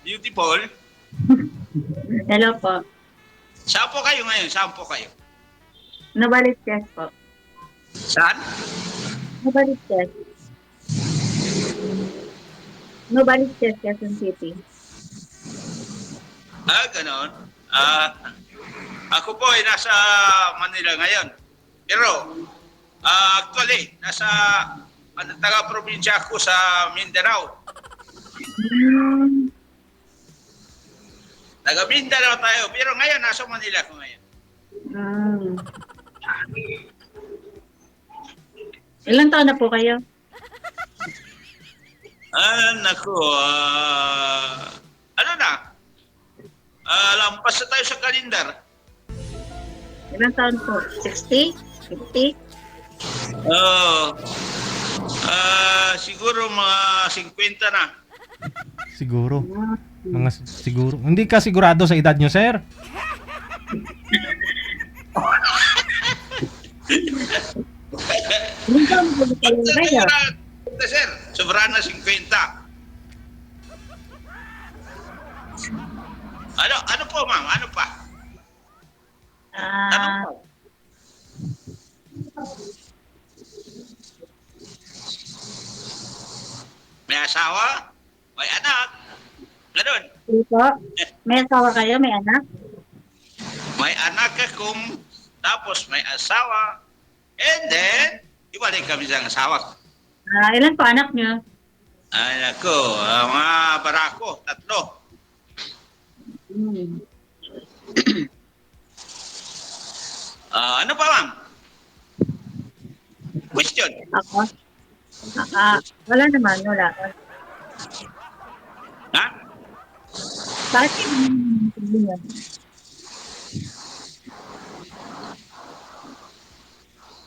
beautiful. Hello po. Saan po kayo ngayon? Saan po kayo? Novaliches po. Saan? Novaliches. Novaliches, Quezon City. Ganon. Ako po ay nasa Manila ngayon. Pero, actually, nasa taga-probinsya ako sa Mindanao. Hmm. Taga Mindanao tayo. Pero ngayon, nasa Manila ako ngayon. Hmm. Ilan taon na po kayo? Naku, ano na? Lampas na tayo sa kalendar. Ilan taon po? 60? 50? Siguro mga 50 na. Siguro. Mga siguro. Hindi ka sigurado sa edad nyo, sir? Ilan taon po kayo? Sir, sobra na 50. Ano po, ma'am? Ano pa? Ano Ah, pa? May asawa? May anak? Ganun. sige po. May asawa kayo? May anak? May anak akong, tapos may asawa, and then, ibalik kami sa asawa ko. Ilan po anak nyo? Ay, nako, mga barako, 3. Hmm. Ano pa, ma'am? Question? Ako? Wala naman. Wala. Ha? Bakit kayo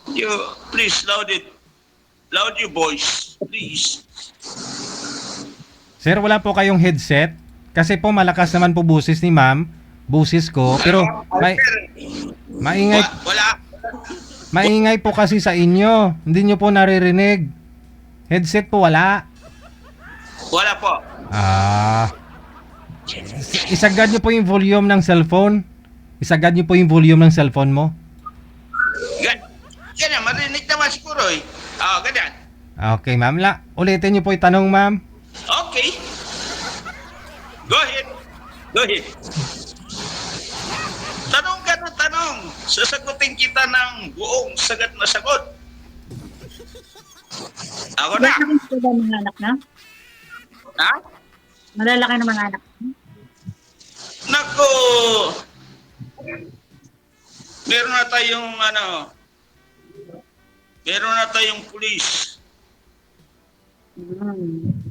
You, please, loud it. Loud your voice, please. Sir, wala po kayong headset? Kasi po malakas naman po busis ni ma'am. Busis ko. Pero maingay, Wala. maingay po kasi sa inyo. Hindi nyo po naririnig. Headset po wala. Wala po. Isagad nyo po yung volume ng cellphone. Isagad nyo po yung volume ng cellphone mo. Ganyan, marinig naman siguro eh. Ganyan. Okay, ma'am. Ulitin nyo po yung tanong, ma'am. Okay. Go ahead. Go ahead. Tanong ka ng tanong. Sasagutin kita ng buong sagat na sagot. Ako na. Malalaki po ba mga anak na? Ha? Malalaki na mga anak na? Nako. Meron na tayong meron na tayong pulis. Hmm.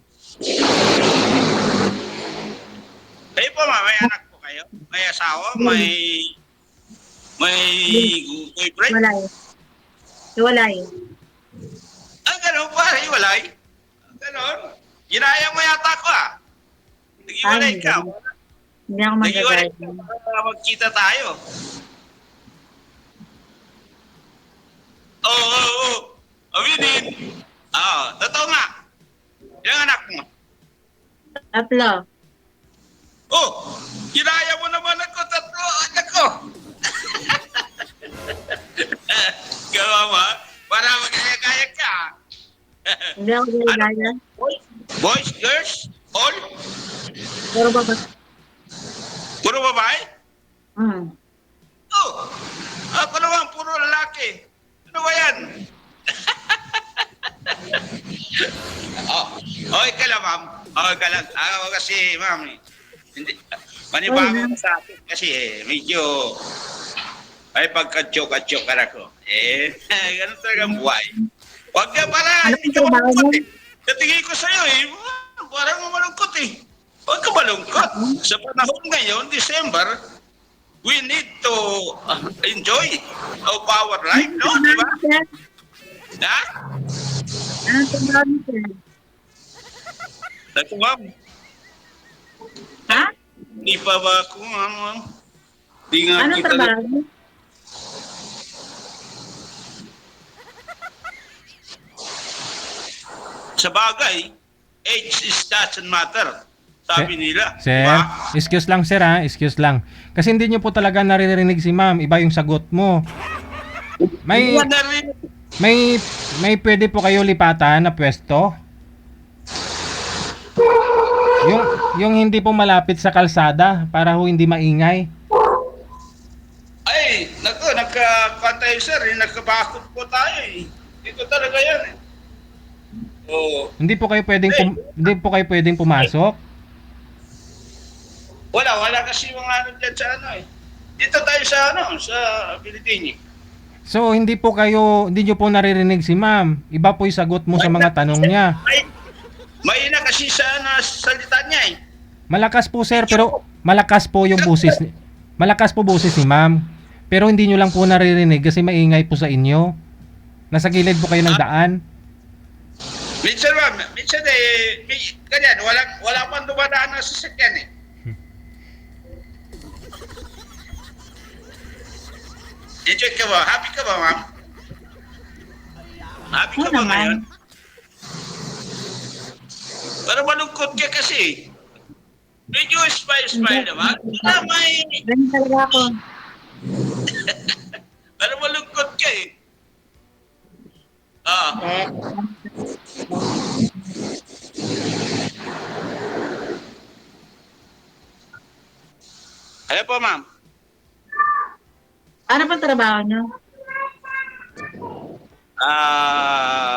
Kayo po, may anak po kayo? May asawa? May boyfriend? Walay. Walay. Ganun pa, hiwalay. Ganun. Ginaya mo yata ako Nag-iwalay ka. Hindi ako Nag-iwalay magagaya. ka para magkita tayo. Oo. Aminin. Totoo nga. Ilang anak mo? 3. Ginaya mo naman ako, 3 anak ko. Gawa mo, para magkaya-kaya ka. Hindi ako gaya. Boys, girls, all? Pero baba. Puro babae? Hmm. Ako naman, puro lalaki. Ano ba yan? Okay ka lang, ma'am. Okay ka lang. Ako kasi, ma'am, hindi, manibago ka sa akin kasi medyo ay pagka-joke-joke ka ako. Ganun talaga ang buhay. Huwag ka para, hindi ka malungkot Sa tingin ko sa'yo parang malungkot Huwag ka malungkot. Sa panahon ngayon, December, we need to enjoy our life, no? Di ba? Ha? Anong trabaho mo, sir? Naku, ma'am. Ha? Hindi pa ba ako, ma'am? Hindi nga Anong kita trabaho mo? Sa bagay, age is doesn't matter. sabi nila. Sir, Diba? excuse lang sir ha, excuse lang. Kasi hindi nyo po talaga naririnig si ma'am, iba yung sagot mo. May, Hindi na rin. may, may pwede po kayo lipatan na pwesto? Yung hindi po malapit sa kalsada para ho hindi maingay. Ay, nagka-tayo sir, nagkabakot po tayo eh. Dito talaga yan eh. Oo. Hindi po kayo pwedeng pumasok. Wala kasi mga ano dyan sa ano eh. Dito tayo sa ano, sa Pilipini. So hindi nyo po naririnig si ma'am. Iba po yung sagot mo sa mga tanong niya. May kasi sa salita niya eh. Malakas po sir, pero malakas po yung boses. Malakas po boses ni ma'am. Pero hindi nyo lang po naririnig kasi maingay po sa inyo. Nasa gilid po kayo ng daan. Minsan ganyan, wala pang dumadaan na sasakyan eh. Enjoy ka ba? Happy ka ba, ma'am? Happy ka Oo ba naman. ngayon? Pero malungkot ka kasi. Medyo smile naman. May... Ganun talaga ako. Pero malungkot ka eh. Ah. Eh, Ano po, ma'am? ano pang trabaho niyo?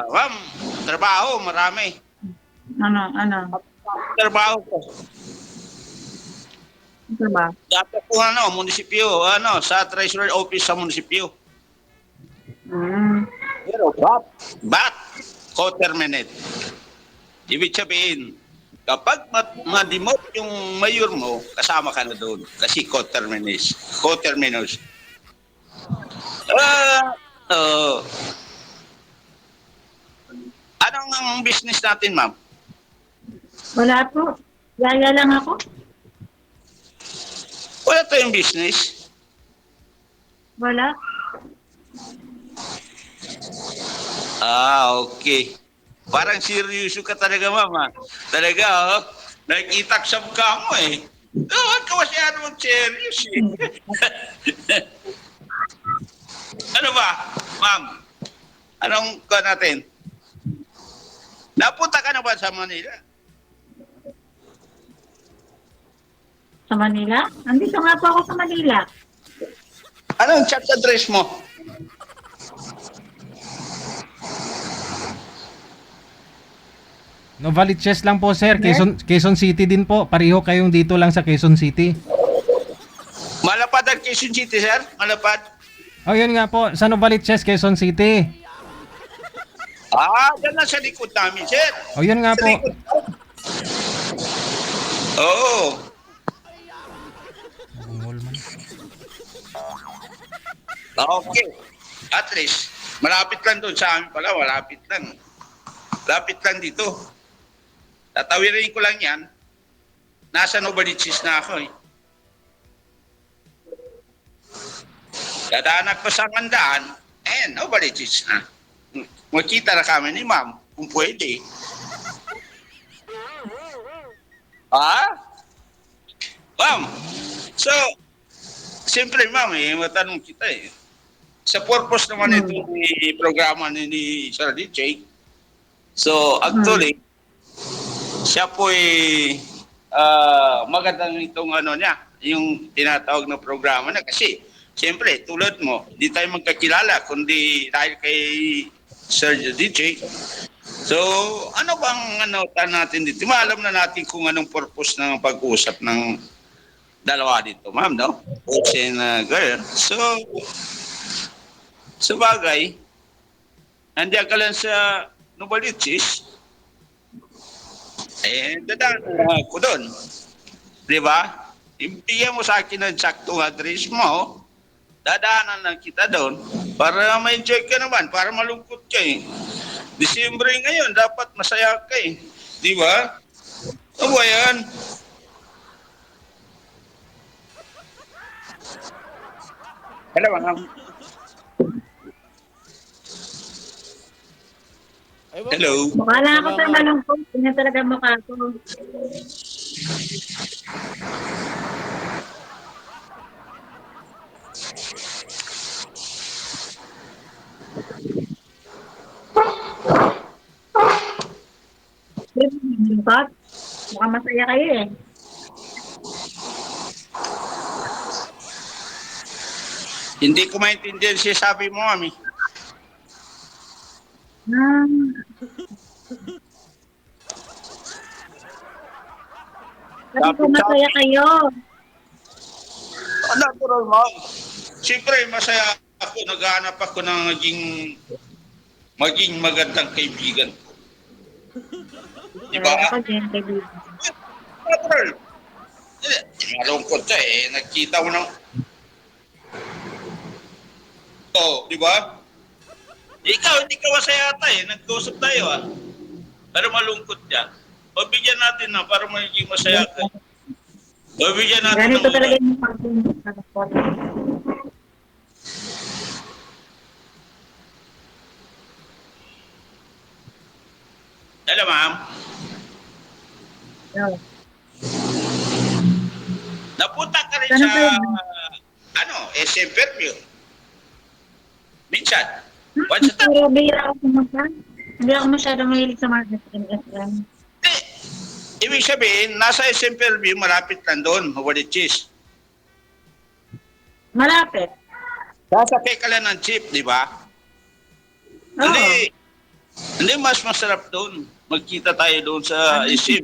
Ma'am, trabaho, marami. Ano? Trabaho ko. Ano trabaho? Dapat po munisipyo, sa treasurer office sa munisipyo. Pero but, co-terminate. Ibig sabihin, kapag ma-demote yung mayor mo, kasama ka na doon. Kasi co-terminus. Anong ang business natin, ma'am? Wala po. Yaya lang ako. Wala tayong business. Wala. Okay. Parang seryoso ka talaga, mama. Talaga, nakikita sa mukha mo eh. Huwag ka masyado mag-serious eh. Ano ba, ma'am? Anong ka natin? Napunta ka na ba sa Manila? Sa Manila? Andito nga po ako sa Manila. Anong chat address mo? Novaliches lang po sir, Quezon City din po. Pareho kayong dito lang sa Quezon City. Malapad ang Quezon City, sir? Malapad? Oh, yun nga po, sa Novaliches, Quezon City. Dyan lang sa likod namin, sir. Oh, yun nga Sa po. likod. Oo. Okay. At least, malapit lang doon sa amin pala, malapit lang. Lapit lang dito. Tatawirin ko lang yan. Nasa Novaliches na ako eh. Dadaanan ko sa Mandaan, Novaliches na. Makita na kami ni ma'am, kung pwede. Ma'am, so, siyempre ma'am, matanong kita eh. Sa purpose naman ito ni programa ni Sir DJ, so actually, siya po magandang itong niya, yung tinatawag na programa na kasi siyempre tulad mo, hindi tayo magkakilala kundi dahil kay Sir DJ. So, ano bang natin dito? Maalam na natin kung anong purpose ng pag-usap ng dalawa dito, ma'am, no? Boys and girl. So bagay, nandiyan ka lang sa Novaliches, dadaan ko doon. Di ba? Ibigyan mo sa akin ang saktong address mo, dadaanan lang kita doon para ma-enjoy ka naman, para malungkot ka eh. Disyembre ngayon, dapat masaya ka eh. Di ba? Ano ba yan? Hello, ma'am. Hello. Mukha lang ako sa malungkot. Ganyan talaga mukha ko. Lungkot. Mukhang masaya kayo eh. Hindi ko maintindihan siya sabi mo, mami. Ah, sabi ko masaya kayo. Natural, ma'am. Siyempre, masaya ako. Naghahanap ako ng maging magandang kaibigan. Diba? Ako din, kaibigan. Natural. Malungkot siya eh. Nagkita mo ng... Oh, di ba? Ikaw, hindi ka masaya ata eh. Nag-usap tayo ah. Pero malungkot siya. Pabigyan natin na para magiging masaya ka. Pabigyan natin Ganito ng talaga yung pag-ibig sa kapwa. Hello, ma'am. Yeah. Napunta ka rin Saan sa, kayo? SM Fairview. Minsan. Once a time. Pero bihira ako pumunta. Hindi ako masyado mahilig sa mga SM. Ibig sabihin, nasa SM Fairview, malapit lang doon, Huwalichis. Malapit. Sasakay ka lang ng jeep, di ba? Oo. Hindi mas masarap doon. Magkita tayo doon sa SM.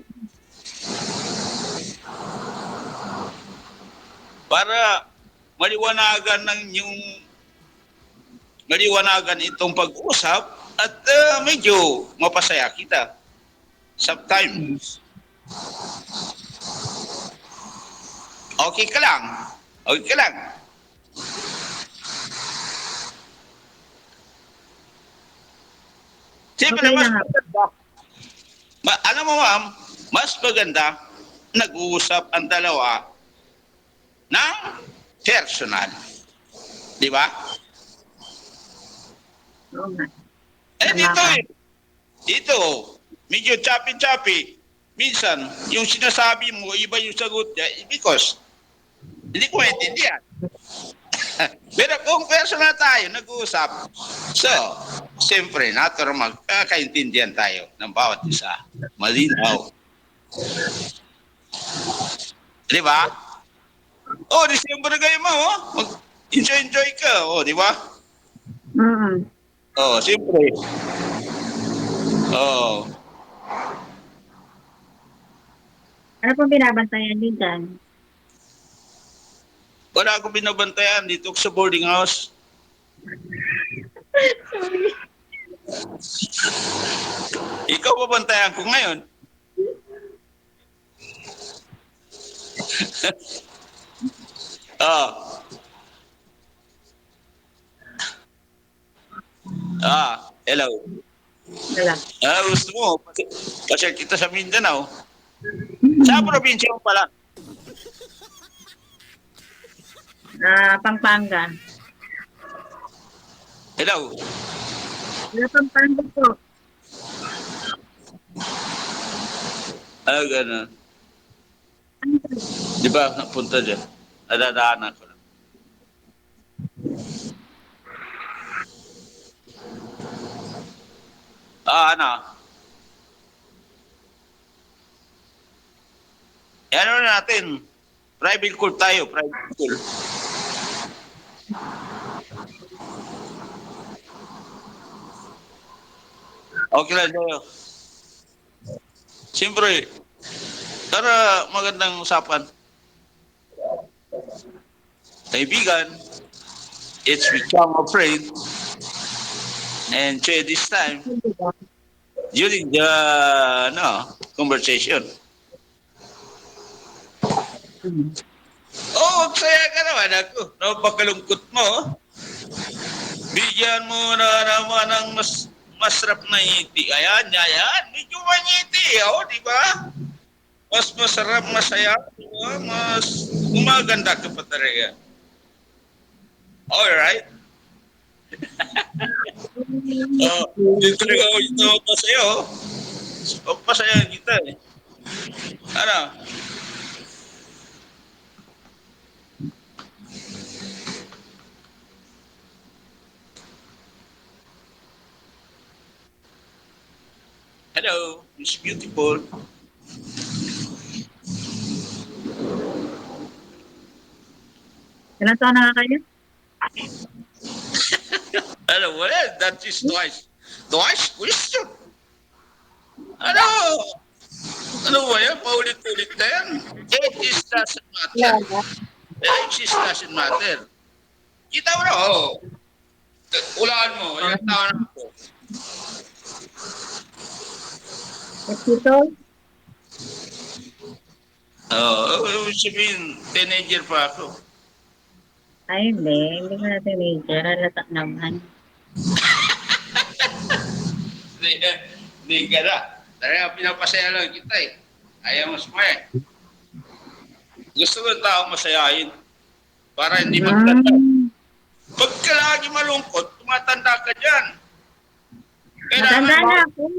Para maliwanagan itong pag-usap at medyo mapasaya kita. Sometimes. Okay ka lang. Okay ka lang. Siyempre, Okay mas lang. maganda. Alam mo, ma'am, mas maganda nag-uusap ang dalawa ng personal. Di ba? Oo nga. Eh, Tama dito ka. eh. Dito, medyo choppy-choppy. Minsan, yung sinasabi mo, iba yung sagot niya because hindi ko maintindihan. Pero kung personal tayo, nag-uusap, so, siyempre, natural magkakaintindihan tayo ng bawat isa. Malinaw. Di ba? Oh, December kayo mo, oh. Enjoy ka, oh, di ba? Mm. Oh, siyempre. Oh. Ano pong binabantayan din dyan? Wala akong binabantayan dito sa boarding house. Sorry. Ikaw babantayan ko ngayon. Ah. Hello. Wala. Gusto mo, pasyal kita sa Mindanao. Sa probinsya mo pala. Pampanga. Hello. Pampanga po. Ganun. Di ba, napunta dyan? Nadadaanan ko lang. Ano? Ano na natin? Private school tayo, private school. Okay lang tayo. Siyempre, para magandang usapan. Kaibigan, it's become a friend. And so this time, during the conversation. Oh, saya ka naman ako. Napakalungkot mo. Bigyan mo na naman ng masarap na ngiti. Ayan. Medyo mangiti. Di ba? Mas masarap, masaya. Diba? Mas umaganda ka pa talaga. Alright. Dito na ako ito pa sa'yo. Pagpasaya kita eh. Ano? Hello, Miss Beautiful. Ilan taon na nga kayo? Hello, well, that is twice. Twice question. Ano? Ano ba yan? Paulit-ulit na yan. Age doesn't matter. Wala. Age doesn't matter. Kita mo na, oh. Ulaan mo, ilang taon na ako. Ito? Sabihin, teenager pa ako. Ay, hindi. Hindi ko na teenager. Halata naman. Hindi ka na. Talaga pinapasaya lang kita eh. Ayaw mo sumaya. Gusto ko yung tao masayahin. Para hindi magtanda. Pag ka lagi malungkot, tumatanda ka dyan. Matanda na ako.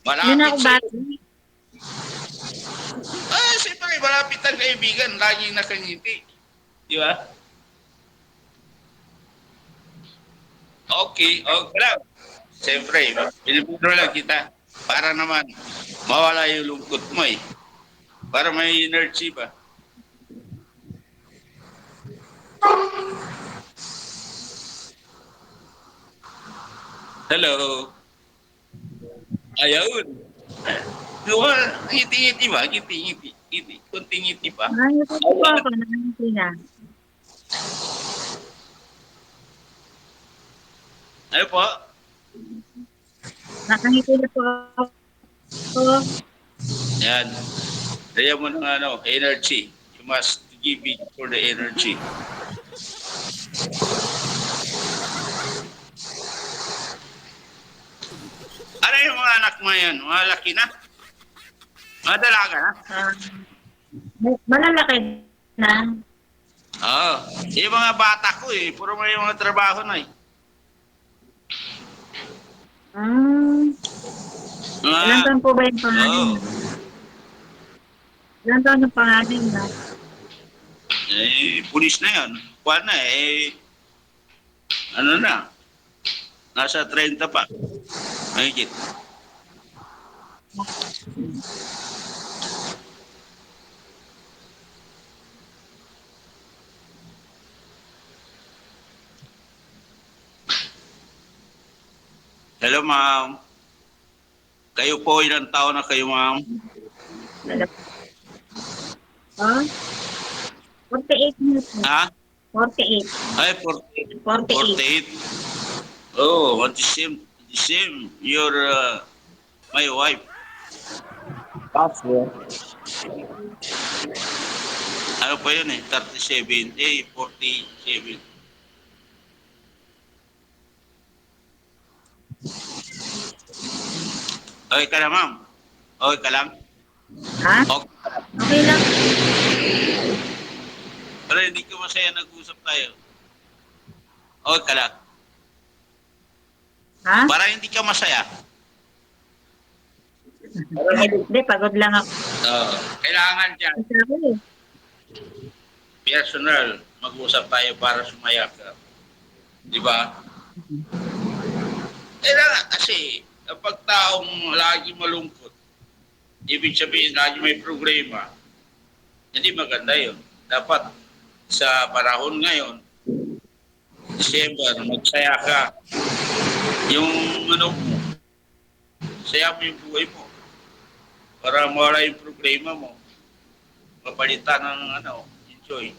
Yun ako Malapit sa'yo. bata. Siyempre, malapit ang kaibigan. Laging nakangiti. Di ba? Okay lang. Siyempre, pinipuro lang kita. Para naman, mawala yung lungkot mo eh. Para may energy ba? Hello. Ayun. Diba, ngiti-ngiti ba? Ngiti-ngiti. Ngiti. Kunting ngiti pa. Nakangiti po ako. Nakangiti na. Ano po? Nakangiti na po ako. Yan. Kaya mo ng energy. You must give it for the energy. Ano yung mga anak mo yan? Mga laki na? Mga dalaga na? Malalaki na. Oo. Yung mga bata ko eh. Puro may mga trabaho na eh. Ilan taon po ba yung pangalan? Oo. Ilan taon yung pangalan na? Pulis na yan. Kuwan na ano na? Nasa 30 pa. Mahigit. Hello, ma'am. Kayo po, ilang taon na kayo, ma'am? Oh? 48 minutes. Ha? 48. Ay, 48. 48. Oh, the same. You're my wife. Ano pa yun eh? 37. 47. Okay ka na, ma'am? Okay ka lang? Ha? Okay. Okay lang. Pero hindi ko masaya nag-usap tayo. Okay ka lang? Ha? Para hindi ka masaya. Hindi, pagod lang ako. Kailangan dyan. Sabi eh. Personal. Mag-usap tayo para sumaya ka. Di ba? Kailangan kasi kapag taong lagi malungkot, ibig sabihin lagi may problema, hindi maganda yun. Dapat sa panahon ngayon, December, magsaya ka. Yung mo, saya mo yung buhay mo. Para mawala yung problema mo. Mapalitan ng enjoy.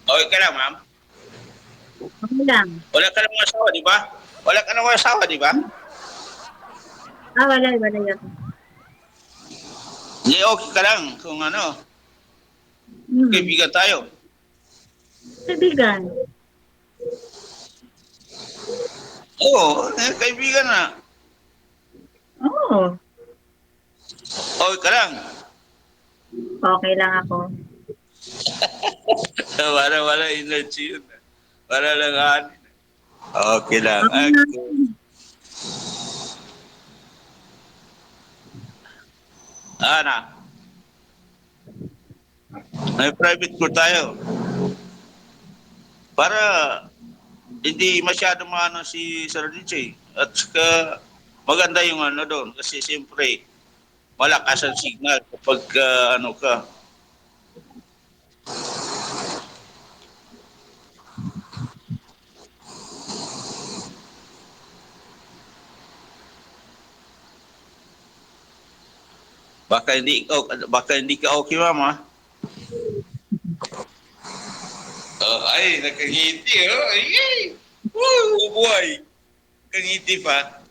Okay ka lang, ma'am? Okay lang. Wala ka namang asawa, di ba? Wala ka namang asawa, di ba? Wala ako. Hindi, okay ka lang kung kaibigan tayo. Kaibigan. Oo, kaibigan na. Oo. Okay ka lang. Okay lang ako. Wala energy yun. Wala lang hanin. Okay lang. Okay lang. Ana. May private pool tayo. Para hindi masyado maano si Sir DJ. At saka maganda yung ano doon. Kasi siyempre, malakas ang signal kapag ano ka. Baka hindi ka okay, mama. Ay, nakangiti, oh. Ay, woo, boy. Nakangiti pa.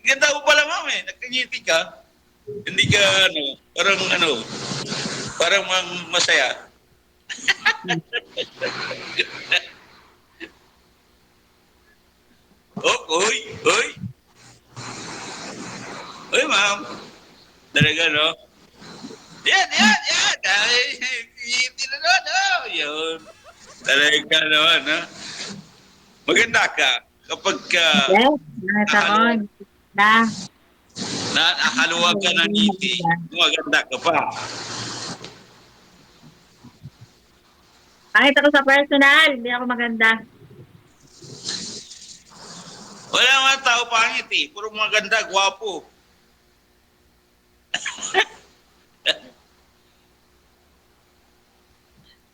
Ganda mo pala, mama, eh. Nakangiti ka. Hindi ka, parang masaya. Oh, oy, oy. Oy, ma'am. Talaga, no? Yan. Ay, ngiti na doon, oh. Yun. Talaga naman, ha? Maganda ka. Kapag ka Yes, nakataon. Na. nakaluwag ka ng ngiti, maganda ka pa. Kahit ako sa personal, hindi ako maganda. Wala mga tao pangit eh. Puro maganda, gwapo.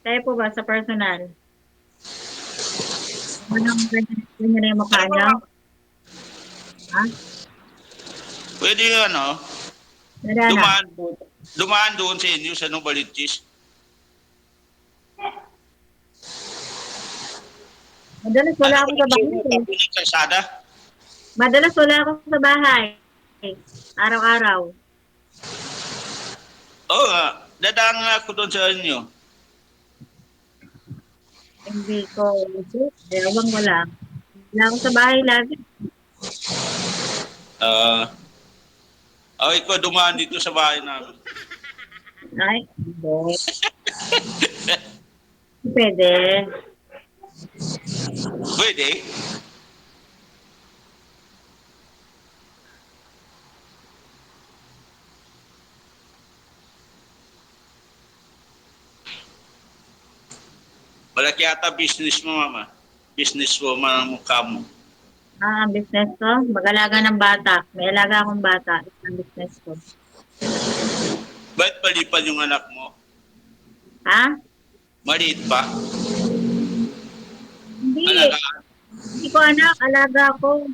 Kayo po ba sa personal? Anong ganyan na yung mukha niyo? Ha? Pwede yun, no? Wala na. Dumaan doon sa inyo sa Novaliches. Madalas wala ako sa bahay. Kalsada? Madalas wala ako sa bahay. Araw-araw. Oo nga. Dadaan nga ako doon sa inyo. Hindi ko. Ewan wala. Wala ako sa bahay lagi. Ikaw dumaan dito sa bahay namin. Ay, hindi. Pwede. Pwede? Malaki ata business mo, mama. Business woman ang mukha mo. Ang business ko, mag-alaga ng bata. May alaga akong bata. Ang business ko. Ba't palipad yung anak mo? Ha? Maliit pa? Hindi. Alagaan? Hindi ko anak. Alaga ko.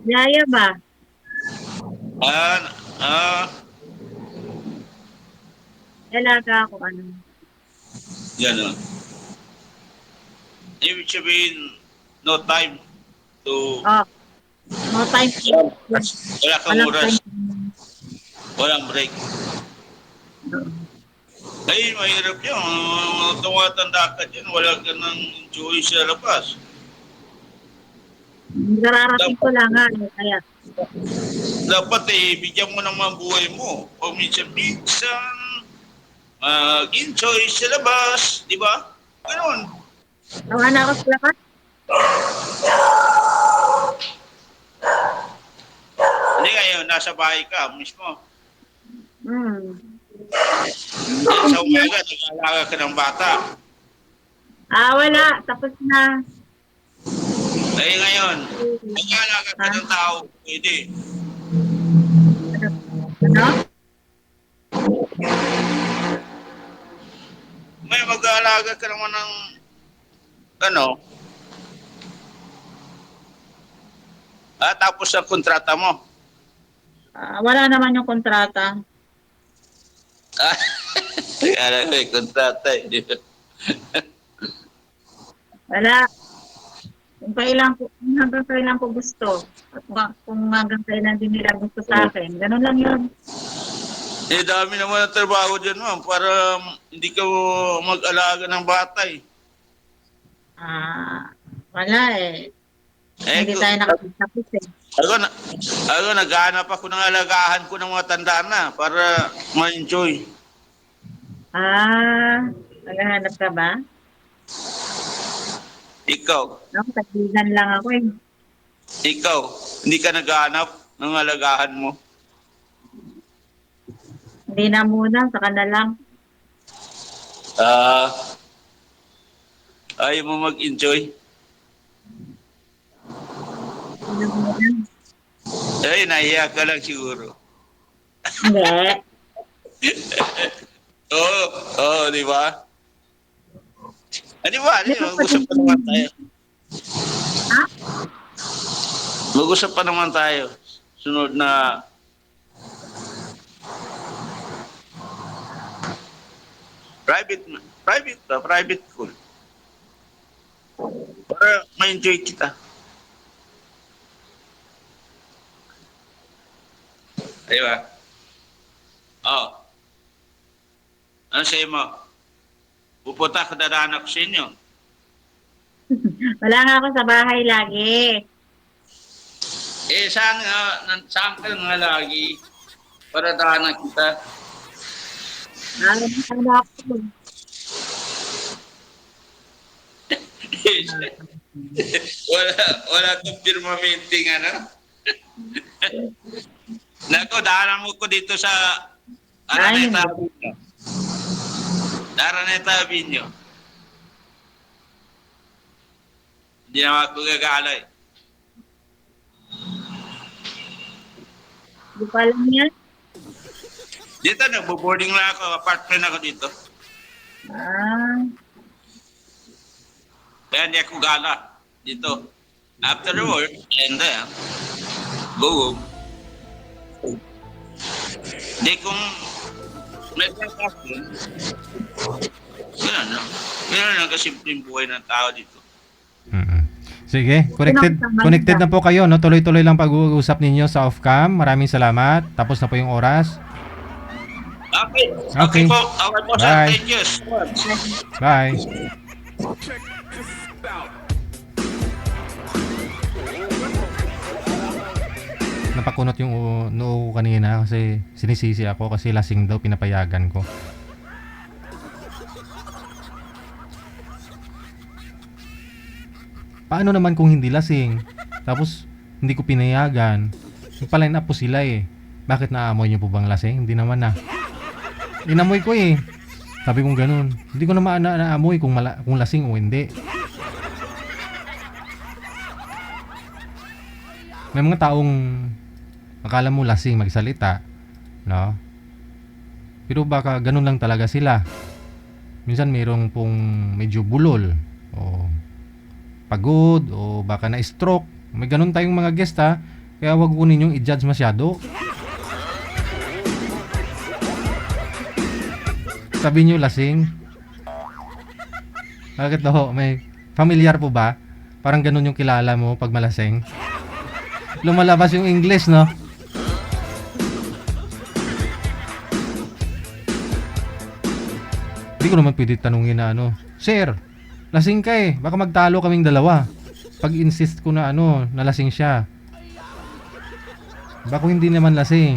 Yaya ba? Alaga ako ano. Gano'n. Ibig sabihin, no time to... Oh. No time. Wala kang Walang oras. time. Walang break. Ay, mahirap yun. Tumatanda ka dyan, wala ka nang enjoy sa labas. Nararating ko lang nga. Kaya. Dapat bigyan mo naman buhay mo. Paminsan-minsan, mag-enjoy sa labas, di ba? Ganon. Tawa na ako sa lakas. Hindi ngayon, nasa bahay ka mismo. Sa umaga, nag-aalaga ka ng bata. Wala. Tapos na. Ay ngayon, nag-aalaga ka ng tao, pwede. Ano? May mag-aalaga ka naman ng tapos ang kontrata mo. Wala naman yung kontrata. Kaya may kontrata eh. Wala. Hanggang kailan ko gusto. At kung hanggang kailan din nila gusto sa akin. Ganun lang yun. Dami naman ang trabaho dyan, ma'am, para hindi ka mag-alaga ng bata eh. Wala eh. Hindi tayo nakapagtapos eh. Ako naghahanap ako ng alagahan ko ng mga tanda na para ma-enjoy. Naghahanap ka ba? Ikaw, Ako, tagilan lang ako eh. hindi ka naghahanap ng alagahan mo. Hindi na muna, saka na lang. Ah, ayaw mo mag-enjoy? Ay, nahiya ka lang siguro. Hindi. Oo, oo, di ba? Di ba? Mag-usap pa naman tayo. Ha? Mag-usap pa naman tayo. Sunod na private school. Para ma-enjoy kita. Di ba? Oh. Ano sa'yo mo? Pupunta ka na anak sa inyo. Wala nga ako sa bahay lagi. Saan ka nga lagi? Para daanan kita. Ano ako? wala kang firmamenting ano? Nako, daanan mo ko dito sa Araneta Avenue. Araneta Avenue. Hindi naman ako gagalay. Hindi ko alam yan. Dito, nagbo-boarding lang ako. Apartment ako dito. Ah, Kaya hindi ako gala dito. After the work, and then, go home. Hindi kung may pagkasin, gano'n lang. Gano'n lang kasimpleng buhay ng tao dito. Sige, connected na po kayo, no? Tuloy-tuloy lang pag-uusap ninyo sa off-cam. Maraming salamat. Tapos na po yung oras. Okay. Okay. Okay po. Okay po, sir. Bye. Thank you so much. Bye. Napakunot yung noo ko kanina kasi sinisisi ako kasi lasing daw, pinapayagan ko. Paano naman kung hindi lasing? Tapos hindi ko pinayagan. Nagpa-line up po sila eh. Bakit naamoy niyo po bang lasing? Hindi naman na. Inamoy ko eh. Sabi kong ganun. Hindi ko naman naamoy kung lasing o hindi. May mga taong akala mo lasing magsalita, no? Pero baka ganun lang talaga sila. Minsan mayroong pong medyo bulol o pagod o baka na stroke. May ganun tayong mga guest ha. Kaya wag ko ninyong i-judge masyado. Sabi nyo lasing. Bakit daw? May familiar po ba? Parang ganun yung kilala mo pag malasing. Lumalabas yung English, no? Hindi ko naman pwede tanungin na ano, Sir, lasing ka eh. Baka magtalo kaming dalawa. Pag insist ko na ano, nalasing siya. Baka hindi naman lasing.